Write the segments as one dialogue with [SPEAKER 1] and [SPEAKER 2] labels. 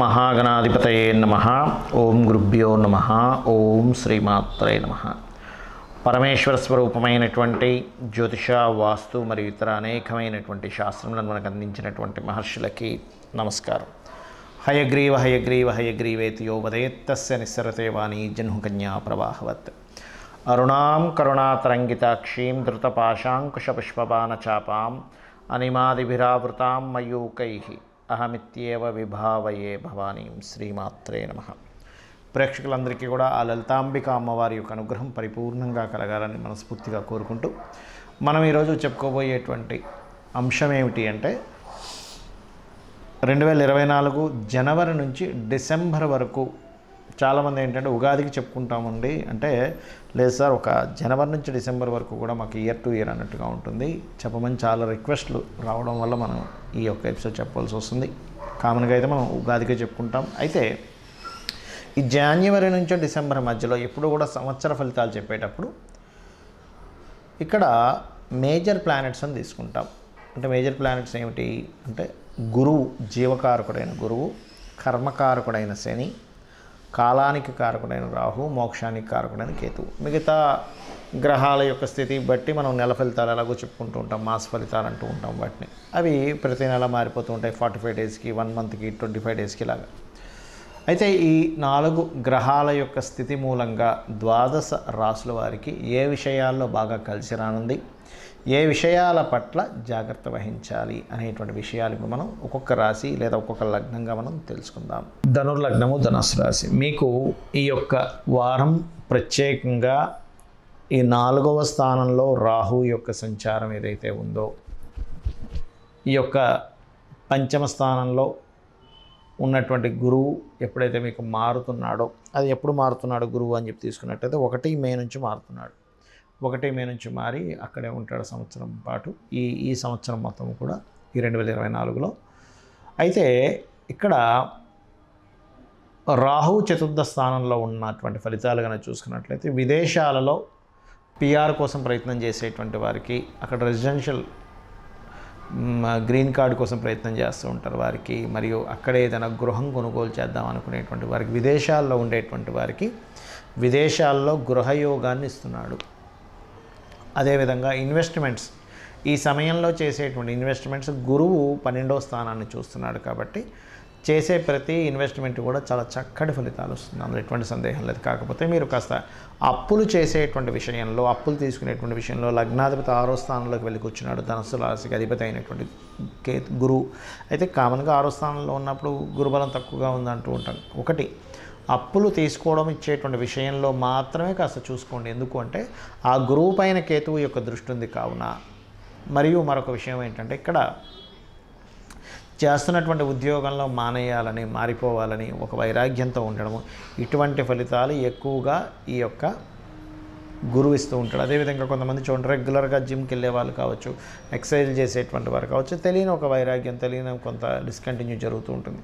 [SPEAKER 1] మహాగణాధిపతయే నమః. ఓం గురుభ్యో నమః. ఓం శ్రీమాత్రే నమః. పరమేశ్వర స్వరూపమైనటువంటి జ్యోతిష, వాస్తు మరియు ఇతర అనేకమైనటువంటి శాస్త్రములను మనకు అందించినటువంటి మహర్షులకి నమస్కారం. హయగ్రీవ హయగ్రీవ హయగ్రీవేతి యో వదేత్తస్య నిస్సరతే వాణి జహ్నుకన్యా ప్రవాహవత్. అరుణాం కరుణాతరంగితాక్షీం ధృతపాశాంకుశపుష్పబాణచాపాం అనిమాదిభిరావృతాం మయూకైః అహమిత్యేవ విభావయే భవానీం. శ్రీమాత్రే నమః. ప్రేక్షకులందరికీ కూడా ఆ లలితాంబిక అమ్మవారి యొక్క అనుగ్రహం పరిపూర్ణంగా కలగాలని మనస్ఫూర్తిగా కోరుకుంటూ మనం ఈరోజు చెప్పుకోబోయేటువంటి అంశం ఏమిటి అంటే 2024 జనవరి నుంచి డిసెంబర్ వరకు చాలామంది ఏంటంటే ఉగాదికి చెప్పుకుంటామండి అంటే లేదు సార్, ఒక జనవరి నుంచి డిసెంబర్ వరకు కూడా మాకు ఇయర్ టు ఇయర్ అన్నట్టుగా ఉంటుంది చెప్పమని చాలా రిక్వెస్ట్లు రావడం వల్ల మనం ఈ యొక్క ఎపిసోడ్ చెప్పవలసి వస్తుంది. కామన్గా అయితే మనం ఉగాదికే చెప్పుకుంటాం. అయితే ఈ జనవరి నుంచి డిసెంబర్ మధ్యలో ఎప్పుడు కూడా సంవత్సర ఫలితాలు చెప్పేటప్పుడు ఇక్కడ మేజర్ ప్లానెట్స్ అని తీసుకుంటాం. అంటే మేజర్ ప్లానెట్స్ ఏమిటి అంటే గురువు, జీవకారకుడైన గురువు, కర్మకారకుడైన శని, కాలానికి కారకుడైన రాహు, మోక్షానికి కారకుడైన కేతువు. మిగతా గ్రహాల యొక్క స్థితి బట్టి మనం నెల ఫలితాలు ఎలాగో చెప్పుకుంటూ ఉంటాం, మాస ఫలితాలు అంటూ ఉంటాం వాటిని. అవి ప్రతి నెల మారిపోతూ ఉంటాయి. 45 డేస్కి, 1 మంత్కి, 25 డేస్కి ఇలాగా. అయితే ఈ 4 గ్రహాల యొక్క స్థితి మూలంగా 12 రాసుల వారికి ఏ విషయాల్లో బాగా కలిసి రానుంది, ఏ విషయాల పట్ల జాగ్రత్త వహించాలి అనేటువంటి విషయాలు ఇప్పుడు మనం ఒక్కొక్క రాశి లేదా ఒక్కొక్క లగ్నంగా మనం తెలుసుకుందాం. ధనుర్లగ్నము, ధనుస్సు రాశి. మీకు ఈ యొక్క వారం ప్రత్యేకంగా ఈ 4వ స్థానంలో రాహు యొక్క సంచారం ఏదైతే ఉందో, ఈ యొక్క పంచమ స్థానంలో ఉన్నటువంటి గురువు ఎప్పుడైతే మీకు మారుతున్నాడో, అది ఎప్పుడు మారుతున్నాడు గురువు అని చెప్పి తీసుకున్నట్టయితే 1 మే నుంచి మారుతున్నాడు. 1 మే నుంచి మారి అక్కడే ఉంటాడు సంవత్సరం పాటు. ఈ సంవత్సరం మొత్తం కూడా ఈ 2024లో. అయితే ఇక్కడ రాహు చతుర్థ స్థానంలో ఉన్నటువంటి ఫలితాలు కనుక చూసుకున్నట్లయితే విదేశాలలో పిఆర్ కోసం ప్రయత్నం చేసేటువంటి వారికి, అక్కడ రెసిడెన్షియల్ గ్రీన్ కార్డు కోసం ప్రయత్నం చేస్తూ ఉంటారు వారికి, మరియు అక్కడే ఏదైనా గృహం కొనుగోలు చేద్దాం అనుకునేటువంటి వారికి, విదేశాల్లో ఉండేటువంటి వారికి విదేశాల్లో గృహయోగాన్ని ఇస్తున్నాడు. అదేవిధంగా ఇన్వెస్ట్మెంట్స్, ఈ సమయంలో చేసేటువంటి ఇన్వెస్ట్మెంట్స్ గురువు 12వ స్థానాన్ని చూస్తున్నాడు కాబట్టి చేసే ప్రతి ఇన్వెస్ట్మెంట్ కూడా చాలా చక్కటి ఫలితాలు వస్తుంది, అందులో ఎటువంటి సందేహం లేదు. కాకపోతే మీరు కాస్త అప్పులు చేసేటువంటి విషయంలో, అప్పులు తీసుకునేటువంటి విషయంలో లగ్నాధిపతి 6వ స్థానంలోకి వెళ్ళి కూర్చున్నాడు. ధనుస్సు రాశికి అధిపతి అయినటువంటి గురువు. అయితే కామన్గా 6వ స్థానంలో ఉన్నప్పుడు గురుబలం తక్కువగా ఉందంటూ ఉంటాం. ఒకటి, అప్పులు తీసుకోవడం ఇచ్చేటువంటి విషయంలో మాత్రమే కాస్త చూసుకోండి. ఎందుకు అంటే ఆ గురువు పైన కేతువు యొక్క దృష్టి ఉంది కావున. మరియు మరొక విషయం ఏంటంటే ఇక్కడ చేస్తున్నటువంటి ఉద్యోగంలో మానేయాలని, మారిపోవాలని ఒక వైరాగ్యంతో ఉండడము, ఇటువంటి ఫలితాలు ఎక్కువగా ఈ యొక్క గురువు ఇస్తూ ఉంటాడు. అదేవిధంగా కొంతమంది చూడండి, రెగ్యులర్గా జిమ్కి వెళ్ళే వాళ్ళు కావచ్చు, ఎక్సర్సైజ్ చేసేటువంటి వారు కావచ్చు, తెలియని ఒక వైరాగ్యం, తెలియని కొంత డిస్కంటిన్యూ జరుగుతూ ఉంటుంది.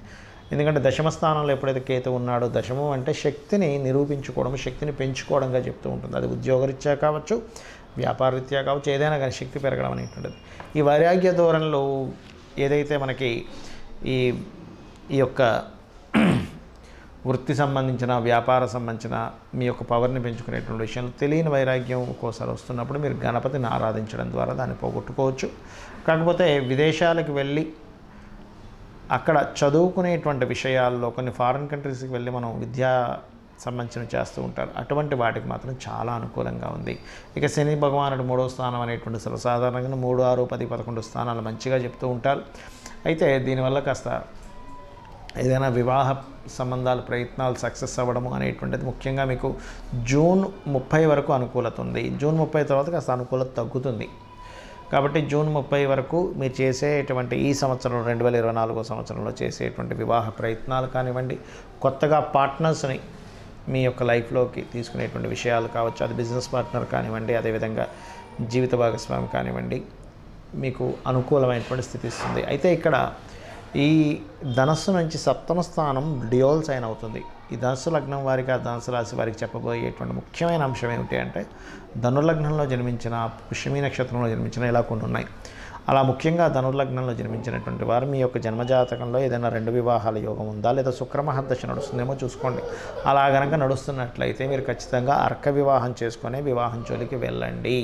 [SPEAKER 1] ఎందుకంటే దశమ స్థానంలో ఎప్పుడైతే కేతు ఉన్నాడో, దశమం అంటే శక్తిని నిరూపించుకోవడం, శక్తిని పెంచుకోవడంగా చెప్తూ ఉంటుంది. అది ఉద్యోగరీత్యా కావచ్చు, వ్యాపారరీత్యా కావచ్చు, ఏదైనా కానీ శక్తి పెరగడం అనేటువంటిది. ఈ వైరాగ్య ధోరణిలో ఏదైతే మనకి ఈ యొక్క వృత్తి సంబంధించిన, వ్యాపార సంబంధించిన మీ యొక్క పవర్ని పెంచుకునేటువంటి విషయంలో తెలియని వైరాగ్యం ఒక్కోసారి వస్తున్నప్పుడు మీరు గణపతిని ఆరాధించడం ద్వారా దాన్ని పోగొట్టుకోవచ్చు. కాకపోతే విదేశాలకు వెళ్ళి అక్కడ చదువుకునేటువంటి విషయాల్లో కొన్ని ఫారిన్ కంట్రీస్కి వెళ్ళి మనం విద్యా సంబంధించిన చేస్తూ ఉంటారు. అటువంటి వాటికి మాత్రం చాలా అనుకూలంగా ఉంది. ఇక శని భగవానుడు 3వ స్థానం అనేటువంటి సర్వసాధారణంగా 3, 6, 10, 11 స్థానాలు మంచిగా చెప్తూ ఉంటారు. అయితే దీనివల్ల కాస్త ఏదైనా వివాహ సంబంధాల ప్రయత్నాలు సక్సెస్ అవ్వడము అనేటువంటిది ముఖ్యంగా మీకు జూన్ 30 వరకు అనుకూలత ఉంది. జూన్ 30 తర్వాత కాస్త అనుకూలత తగ్గుతుంది. కాబట్టి జూన్ 30 వరకు మీరు చేసేటువంటి ఈ సంవత్సరం 2024 సంవత్సరంలో చేసేటువంటి వివాహ ప్రయత్నాలు కానివ్వండి, కొత్తగా పార్ట్నర్స్ని మీ యొక్క లైఫ్లోకి తీసుకునేటువంటి విషయాలు కావచ్చు, అది బిజినెస్ పార్ట్నర్ కానివ్వండి, అదేవిధంగా జీవిత భాగస్వామి కానివ్వండి, మీకు అనుకూలమైనటువంటి స్థితి ఇస్తుంది. అయితే ఇక్కడ ఈ ధనస్సు నుంచి 7వ స్థానం డ్యూయల్ సైన్ అవుతుంది. ఈ ధనుస్సు లగ్నం వారికి, ఆ ధనుస్సు రాశి వారికి చెప్పబోయేటువంటి ముఖ్యమైన అంశం ఏమిటి అంటే ధనుర్లగ్నంలో జన్మించిన, పుష్యమి నక్షత్రంలో జన్మించిన ఇలా కొన్ని ఉన్నాయి. అలా ముఖ్యంగా ధనుర్లగ్నంలో జన్మించినటువంటి వారు మీ యొక్క జన్మజాతకంలో ఏదైనా 2 వివాహాల యోగం ఉందా, లేదా శుక్రమహర్దశ నడుస్తుందేమో చూసుకోండి. అలా గనక నడుస్తున్నట్లయితే మీరు ఖచ్చితంగా అర్క వివాహం చేసుకునే వివాహం జోలికి వెళ్ళండి.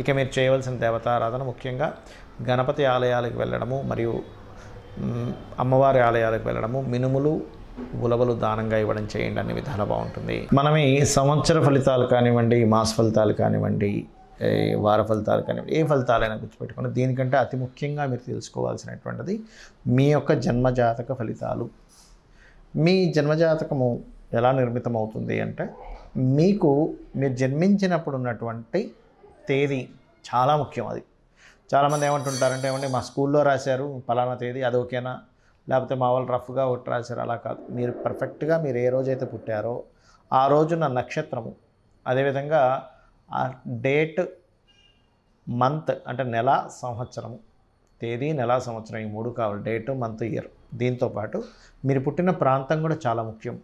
[SPEAKER 1] ఇక మీరు చేయవలసిన దేవతారాధన ముఖ్యంగా గణపతి ఆలయాలకు వెళ్ళడము, మరియు అమ్మవారి ఆలయాలకు వెళ్ళడము, మినుములు ఉలవలు దానంగా ఇవ్వడం చేయండి, అన్ని విధాలు బాగుంటుంది. మనం ఈ సంవత్సర ఫలితాలు కానివ్వండి, మాస ఫలితాలు కానివ్వండి, వార ఫలితాలు కానివ్వండి, ఏ ఫలితాలైనా గుర్తుపెట్టుకోండి. దీనికంటే అతి ముఖ్యంగా మీరు తెలుసుకోవాల్సినటువంటిది మీ యొక్క జన్మజాతక ఫలితాలు. మీ జన్మజాతకము ఎలా నిర్మితం అవుతుంది అంటే, మీరు జన్మించినప్పుడు ఉన్నటువంటి తేదీ చాలా ముఖ్యం. అది చాలామంది ఏమంటుంటారంటే, ఏమంటే మా స్కూల్లో రాశారు పలానా తేదీ, అది ఓకేనా, లేకపోతే మా వాళ్ళు రఫ్గా ఒకటి రాశారు. అలా కాదు, మీరు పర్ఫెక్ట్గా మీరు ఏ రోజైతే పుట్టారో ఆ రోజున నక్షత్రము, అదేవిధంగా ఆ డేట్, మంత్ అంటే నెల, సంవత్సరము, తేదీ, నెల, సంవత్సరం, ఈ 3 కావాలి. Date, month, year. దీంతోపాటు మీరు పుట్టిన ప్రాంతం కూడా చాలా ముఖ్యం.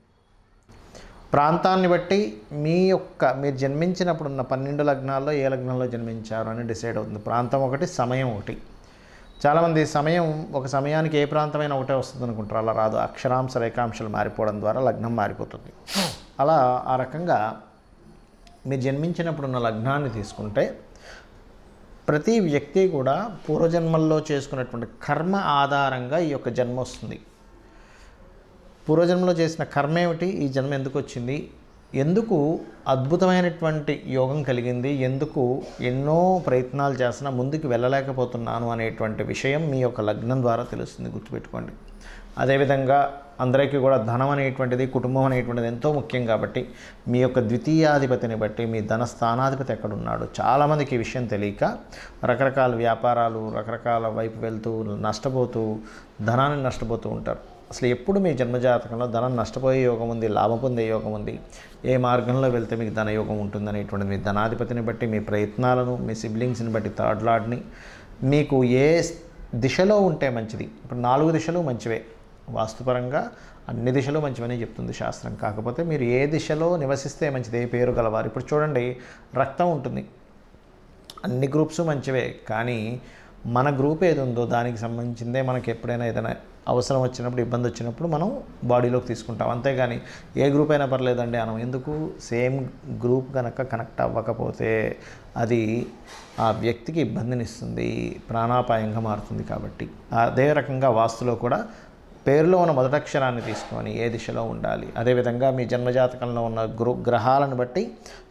[SPEAKER 1] ప్రాంతాన్ని బట్టి మీరు జన్మించినప్పుడు ఉన్న 12 లగ్నాల్లో ఏ లగ్నంలో జన్మించారు అని డిసైడ్ అవుతుంది. ప్రాంతం ఒకటి, సమయం ఒకటి. చాలామంది ఒక సమయానికి ఏ ప్రాంతమైనా ఒకటే వస్తుంది అనుకుంటారు. అలా రాదు. అక్షరాంశ రేఖాంశాలు మారిపోవడం ద్వారా లగ్నం మారిపోతుంది. అలా ఆ రకంగా మీరు జన్మించినప్పుడు ఉన్న లగ్నాన్ని తీసుకుంటే ప్రతి వ్యక్తి కూడా పూర్వజన్మల్లో చేసుకున్నటువంటి కర్మ ఆధారంగా ఈ యొక్క జన్మ వస్తుంది. పూర్వజన్మలో చేసిన కర్మ ఏమిటి, ఈ జన్మ ఎందుకు వచ్చింది, ఎందుకు అద్భుతమైనటువంటి యోగం కలిగింది, ఎందుకు ఎన్నో ప్రయత్నాలు చేసినా ముందుకు వెళ్ళలేకపోతున్నాను అనేటువంటి విషయం మీ యొక్క లగ్నం ద్వారా తెలుస్తుంది, గుర్తుపెట్టుకోండి. అదేవిధంగా అందరికీ కూడా ధనం అనేటువంటిది, కుటుంబం అనేటువంటిది ఎంతో ముఖ్యం. కాబట్టి మీ యొక్క ద్వితీయాధిపతిని బట్టి మీ ధన స్థానాధిపతి ఎక్కడున్నాడు, చాలామందికి ఈ విషయం తెలియక రకరకాల వ్యాపారాలు, రకరకాల వైపు వెళ్తూ నష్టపోతూ ధనాన్ని నష్టపోతూ ఉంటారు. అసలు ఎప్పుడు మీ జన్మజాతకంలో ధనం నష్టపోయే యోగం ఉంది, లాభం పొందే యోగం ఉంది, ఏ మార్గంలో వెళ్తే మీకు ధనయోగం ఉంటుంది అనేటువంటిది మీ ధనాధిపతిని బట్టి, మీ ప్రయత్నాలను, మీ సిబ్లింగ్స్ని బట్టి, థర్డ్ లార్డ్ని, మీకు ఏ దిశలో ఉంటే మంచిది. ఇప్పుడు 4 దిశలు మంచివే, వాస్తుపరంగా అన్ని దిశలు మంచివని చెప్తుంది శాస్త్రం. కాకపోతే మీరు ఏ దిశలో నివసిస్తే మంచిది, ఏ పేరు గలవారు. ఇప్పుడు చూడండి, రక్తం ఉంటుంది, అన్ని గ్రూప్స్ మంచివే, కానీ మన గ్రూప్ ఏది ఉందో దానికి సంబంధించిందే మనకి ఎప్పుడైనా ఏదైనా అవసరం వచ్చినప్పుడు, ఇబ్బంది వచ్చినప్పుడు మనం బాడీలోకి తీసుకుంటాం. అంతేగాని ఏ గ్రూప్ అయినా పర్లేదండి అనం. ఎందుకు, సేమ్ గ్రూప్ కనుక కనెక్ట్ అవ్వకపోతే అది ఆ వ్యక్తికి ఇబ్బందినిస్తుంది, ప్రాణాపాయంగా మారుతుంది. కాబట్టి అదే రకంగా వాస్తులో కూడా పేరులో ఉన్న మొదటక్షరాన్ని తీసుకొని ఏ దిశలో ఉండాలి. అదేవిధంగా మీ జన్మజాతకంలో ఉన్న గ్రహాలను బట్టి,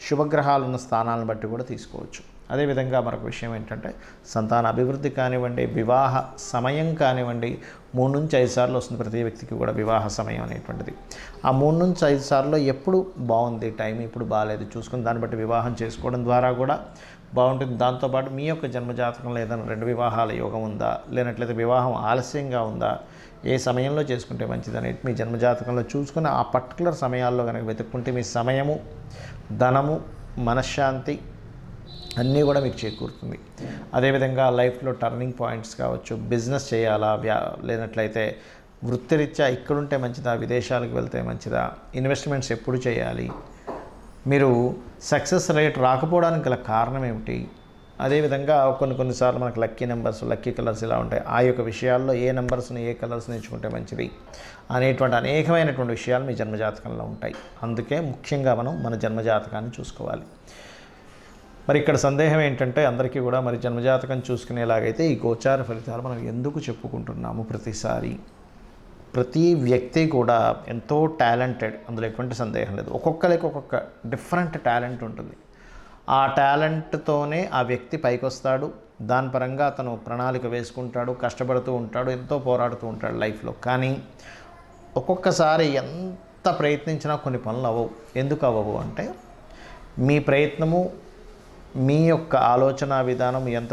[SPEAKER 1] శుభగ్రహాలు ఉన్న స్థానాలను బట్టి కూడా తీసుకోవచ్చు. అదేవిధంగా మరొక విషయం ఏంటంటే, సంతాన అభివృద్ధి కానివ్వండి, వివాహ సమయం కానివ్వండి, 3 నుంచి 5 సార్లు వస్తుంది ప్రతి వ్యక్తికి కూడా వివాహ సమయం అనేటువంటిది. ఆ 3 నుంచి 5 సార్లు ఎప్పుడు బాగుంది టైం, ఇప్పుడు బాగాలేదు చూసుకుని దాన్ని బట్టి వివాహం చేసుకోవడం ద్వారా కూడా బాగుంటుంది. దాంతోపాటు మీ యొక్క జన్మజాతకంలో ఏదైనా 2 వివాహాల యోగం ఉందా, లేనట్లయితే వివాహం ఆలస్యంగా ఉందా, ఏ సమయంలో చేసుకుంటే మంచిది అనేది మీ జన్మజాతకంలో చూసుకుని ఆ పర్టికులర్ సమయాల్లో కనుక వెతుక్కుంటే మీ సమయము, ధనము, మనశ్శాంతి అన్నీ కూడా మీకు చేకూరుతుంది. అదేవిధంగా లైఫ్లో టర్నింగ్ పాయింట్స్ కావచ్చు, బిజినెస్ చేయాలా, లేనట్లయితే వృత్తిరీత్యా ఇక్కడుంటే మంచిదా, విదేశాలకు వెళ్తే మంచిదా, ఇన్వెస్ట్మెంట్స్ ఎప్పుడు చేయాలి, మీరు సక్సెస్ రేట్ రాకపోవడానికి గల కారణం ఏమిటి, అదేవిధంగా కొన్నిసార్లు మనకు లక్కీ నెంబర్స్, లక్కీ కలర్స్ ఇలా ఉంటాయి. ఆ యొక్క విషయాల్లో ఏ నెంబర్స్ని, ఏ కలర్స్ని ఎంచుకుంటే మంచిది అనేటువంటి అనేకమైనటువంటి విషయాలు మీ జన్మజాతకంలో ఉంటాయి. అందుకే ముఖ్యంగా మనం మన జన్మజాతకాన్ని చూసుకోవాలి. మరి ఇక్కడ సందేహం ఏంటంటే, అందరికీ కూడా మరి జన్మజాతకం చూసుకునేలాగైతే ఈ గోచార ఫలితాలు మనం ఎందుకు చెప్పుకుంటున్నాము ప్రతిసారి. ప్రతి వ్యక్తి కూడా ఎంతో టాలెంటెడ్, అందులో ఎటువంటి సందేహం లేదు. ఒక్కొక్కరికి ఒక్కొక్క డిఫరెంట్ టాలెంట్ ఉంటుంది. ఆ టాలెంట్తోనే ఆ వ్యక్తి పైకి వస్తాడు. దాని పరంగా అతను ప్రణాళిక వేసుకుంటాడు, కష్టపడుతూ ఉంటాడు, ఎంతో పోరాడుతూ ఉంటాడు లైఫ్లో. కానీ ఒక్కొక్కసారి ఎంత ప్రయత్నించినా కొన్ని పనులు అవ్వవు. ఎందుకు అవ్వవు అంటే, మీ ప్రయత్నము, మీ యొక్క ఆలోచన విధానం ఎంత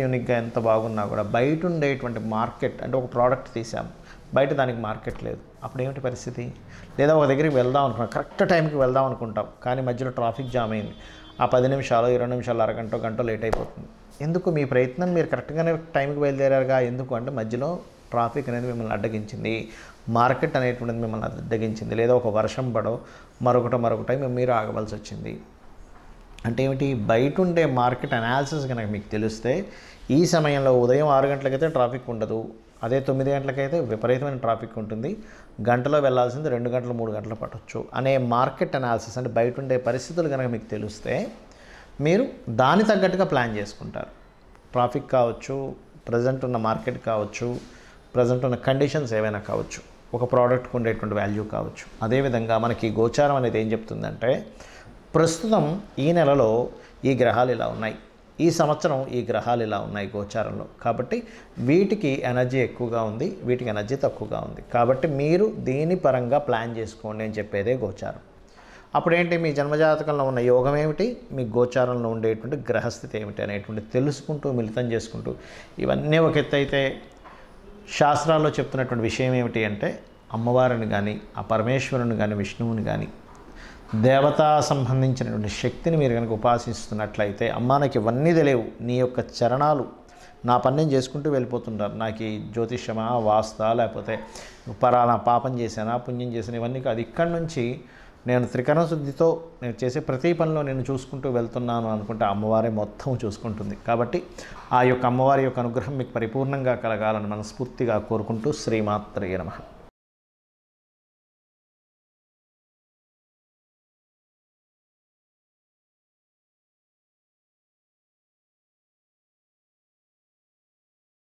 [SPEAKER 1] యూనిక్గా ఎంత బాగున్నా కూడా బయట ఉండేటువంటి మార్కెట్, అంటే ఒక ప్రోడక్ట్ తీసాము, బయట దానికి మార్కెట్ లేదు, అప్పుడు ఏమిటి పరిస్థితి? లేదా ఒక దగ్గరికి వెళ్దాం అనుకున్నాం, కరెక్ట్ టైంకి వెళ్దాం అనుకుంటాం, కానీ మధ్యలో ట్రాఫిక్ జామ్ అయింది, ఆ 10 నిమిషాలు, 20 నిమిషాలు, అరగంట లేట్ అయిపోతుంది. ఎందుకు? మీ ప్రయత్నం, మీరు కరెక్ట్గానే టైంకి బయలుదేరారుగా. ఎందుకు అంటే మధ్యలో ట్రాఫిక్ అనేది మిమ్మల్ని అడ్డగించింది, మార్కెట్ అనేటువంటిది మిమ్మల్ని అడ్డగించింది, లేదా ఒక వర్షం పడో మరొకటో మీరు ఆగవలసి వచ్చింది. అంటే ఏమిటి, బయట ఉండే మార్కెట్ అనాలిసిస్ కనుక మీకు తెలిస్తే ఈ సమయంలో ఉదయం 6 గంటలకైతే ట్రాఫిక్ ఉండదు, అదే 9 గంటలకైతే విపరీతమైన ట్రాఫిక్ ఉంటుంది, గంటలో వెళ్ళాల్సింది 2 గంటలు 3 గంటలు పట్టొచ్చు అనే మార్కెట్ అనాలిసిస్, అంటే బయట ఉండే పరిస్థితులు కనుక మీకు తెలిస్తే మీరు దాని తగ్గట్టుగా ప్లాన్ చేసుకుంటారు. ట్రాఫిక్ కావచ్చు, ప్రజెంట్ ఉన్న మార్కెట్ కావచ్చు, ప్రజెంట్ ఉన్న కండిషన్స్ ఏవైనా కావచ్చు, ఒక ప్రోడక్ట్కి ఉండేటువంటి వాల్యూ కావచ్చు. అదేవిధంగా మనకి గోచారం అనేది ఏం చెప్తుందంటే ప్రస్తుతం ఈ నెలలో ఈ గ్రహాలు ఇలా ఉన్నాయి, ఈ సంవత్సరం ఈ గ్రహాలు ఇలా ఉన్నాయి గోచారంలో, కాబట్టి వీటికి ఎనర్జీ ఎక్కువగా ఉంది, వీటికి ఎనర్జీ తక్కువగా ఉంది, కాబట్టి మీరు దీని పరంగా ప్లాన్ చేసుకోండి అని చెప్పేదే గోచారం. అప్పుడేంటి, మీ జన్మజాతకంలో ఉన్న యోగం ఏమిటి, మీ గోచారంలో ఉండేటువంటి గ్రహస్థితి ఏమిటి అనేటువంటి తెలుసుకుంటూ మిళితం చేసుకుంటూ, ఇవన్నీ ఒక ఎత్తు అయితే శాస్త్రాల్లో చెప్తున్నటువంటి విషయం ఏమిటి అంటే అమ్మవారిని కానీ, ఆ పరమేశ్వరుని కానీ, విష్ణువుని కానీ, దేవతా సంబంధించినటువంటి శక్తిని మీరు కనుక ఉపాసిస్తున్నట్లయితే, అమ్మా నాకు ఇవన్నీ తెలియవు, నీ యొక్క చరణాలు, నా పని నేను చేసుకుంటూ వెళ్ళిపోతుంటారు, నాకు ఈ జ్యోతిష్యమా, వాస్తా, లేకపోతే పరానా పాపం చేశానా, పుణ్యం చేశాను, ఇవన్నీ కాదు, ఇక్కడి నుంచి నేను త్రికరణ శుద్ధితో నేను చేసే ప్రతి పనిలో నేను చూసుకుంటూ వెళ్తున్నాను అనుకుంటే అమ్మవారే మొత్తం చూసుకుంటుంది. కాబట్టి ఆ యొక్క అమ్మవారి యొక్క అనుగ్రహం మీకు పరిపూర్ణంగా కలగాలని మనస్ఫూర్తిగా కోరుకుంటూ శ్రీమాత్రే నమః.